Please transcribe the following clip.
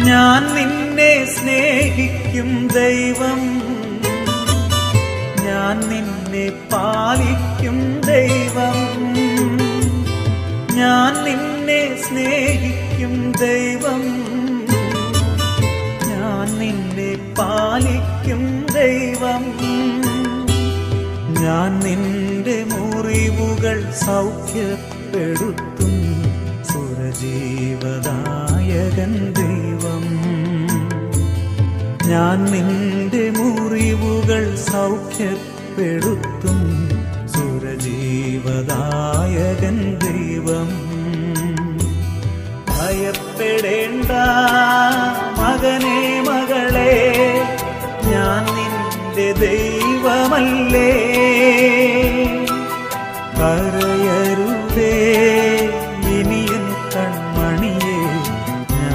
ഞാൻ നിന്നെ സ്നേഹിക്കും ദൈവം, ഞാൻ നിന്നെ പാലിക്കും ദൈവം, ഞാൻ നിന്നെ സ്നേഹിക്കും ദൈവം, ഞാൻ നിന്നെ പാലിക്കും ദൈവം. ഞാൻ നിന്റെ മുറിവുകൾ സൗഖ്യപ്പെടുത്തും സുരജീവദായകൻ ദൈവം. ഞാൻ നിന്റെ മുറിവുകൾ സൗഖ്യപ്പെടുത്തും സുരജീവദായകൻ ദൈവം. ഭയപ്പെടേണ്ട മകനേ മകളേ, ഞാൻ നിന്റെ ദൈവമല്ലേ.